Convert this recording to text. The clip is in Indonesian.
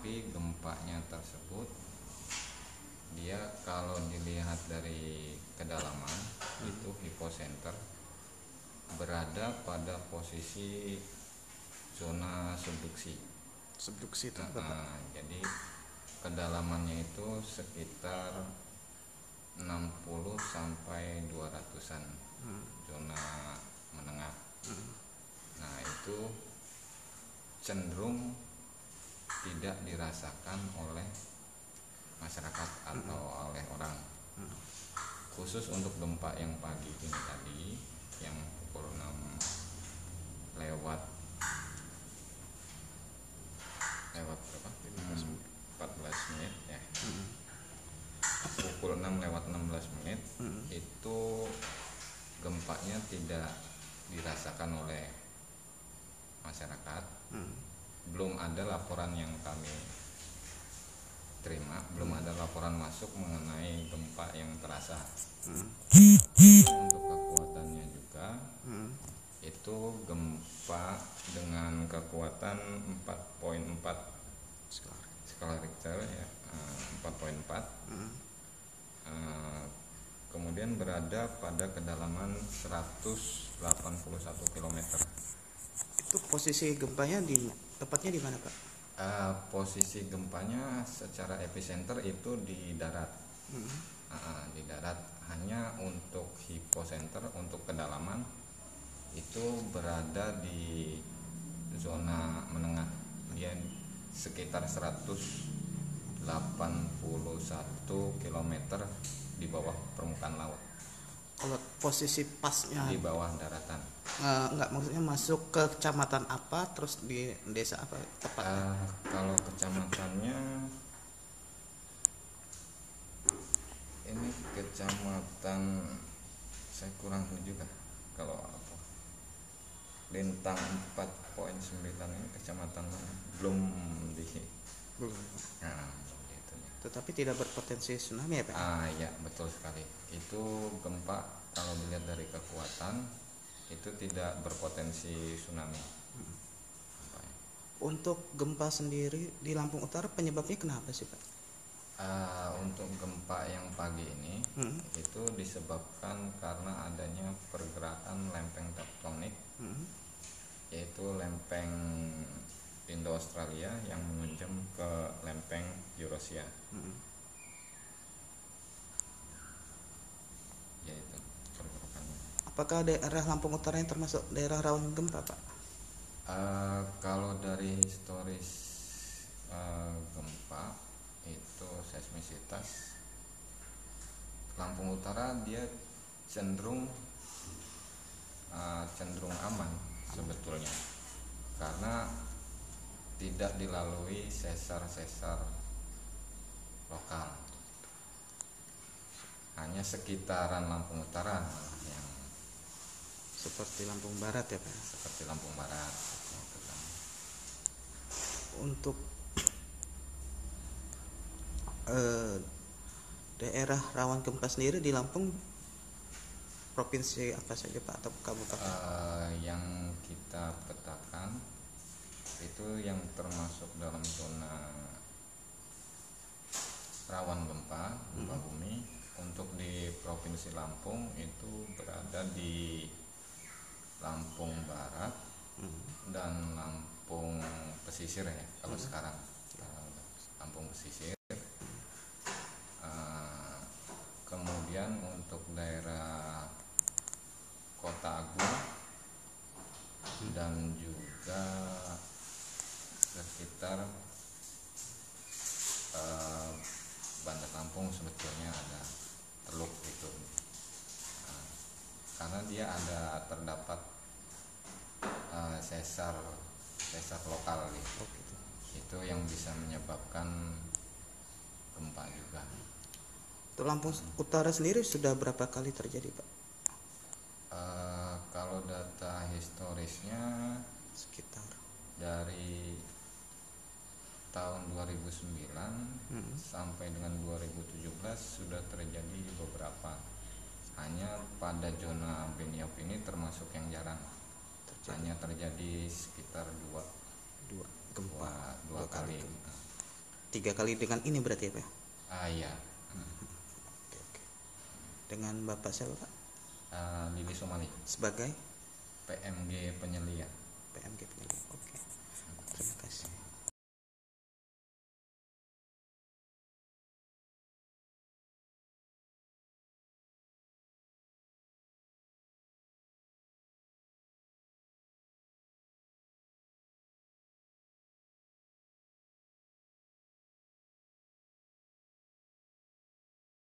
tapi gempanya tersebut dia kalau dilihat dari kedalaman itu hipocenter berada pada posisi zona subduksi. Subduksi itu apa, Pak? Jadi kedalamannya itu sekitar 60 sampai 200-an zona menengah. Nah, itu cenderung tidak dirasakan oleh masyarakat atau oleh orang. Khusus untuk gempa yang pagi ini tadi, yang pukul 6 lewat berapa? 14 menit ya. Pukul 6 lewat 16 menit itu gempanya tidak dirasakan oleh masyarakat. Belum ada laporan yang kami terima, belum ada laporan masuk mengenai gempa yang terasa. Untuk kekuatannya juga itu gempa dengan kekuatan 4.4 skala Richter ya, 4.4. Kemudian berada pada kedalaman 181 km. Itu posisi gempanya tepatnya di mana, Pak? Posisi gempanya secara epicenter itu di darat. Di darat. Hanya untuk hipocenter, untuk kedalaman itu berada di zona menengah, dia sekitar 181 km di bawah permukaan laut. Kalau posisi pasnya Di bawah daratan. enggak, maksudnya masuk ke kecamatan apa, terus di desa apa tepatnya? Kalau kecamatannya ini kecamatan, saya kurang tahu juga kalau apa. Lintang 4.9 ini kecamatan mana? Belum di. Belum. Nah, gitu ya. Tetapi tidak berpotensi tsunami ya, Pak? Ya betul sekali. Itu gempa kalau dilihat dari kekuatan itu tidak berpotensi tsunami. Untuk gempa sendiri di Lampung Utara penyebabnya kenapa sih, Pak? Untuk gempa yang pagi ini itu disebabkan karena adanya pergerakan lempeng tektonik, yaitu lempeng Indo-Australia yang menunjam ke lempeng Eurasia. Yaitu pergerakannya. Apakah daerah Lampung Utara yang termasuk daerah rawan gempa, Pak? Kalau dari historis gempa itu seismisitas, Lampung Utara dia cenderung aman sebetulnya, karena tidak dilalui sesar-sesar lokal, hanya sekitaran Lampung Utara yang Seperti Lampung Barat ya, Pak? seperti Lampung Barat. Untuk daerah rawan gempa sendiri di Lampung, provinsi apa saja, Pak, atau kabupaten? Yang kita petakan itu yang termasuk dalam zona rawan gempa bumi. Untuk di provinsi Lampung itu berada di Lampung Barat dan Lampung Pesisir ya kalau sekarang. Lampung Pesisir. Kemudian untuk daerah Kota Agung dan juga sekitar Bandar Lampung sebetulnya ada Teluk gitu. Karena dia ada terdapat sesar lokal gitu. Itu yang bisa menyebabkan gempa juga. Untuk Lampung Utara sendiri sudah berapa kali terjadi, Pak? Kalau data historisnya Sekitar dari tahun 2009 sampai dengan 2017 sudah terjadi beberapa. Hanya pada zona Beniop ini termasuk yang jarang. Hanya terjadi sekitar dua gempa kali. 3 kali dengan ini berarti ya Pak? Iya. Oke, oke. Dengan Bapak siapa Pak? Lili Somali, Sebagai PMG Penyelia. PMG penyelidik. Oke.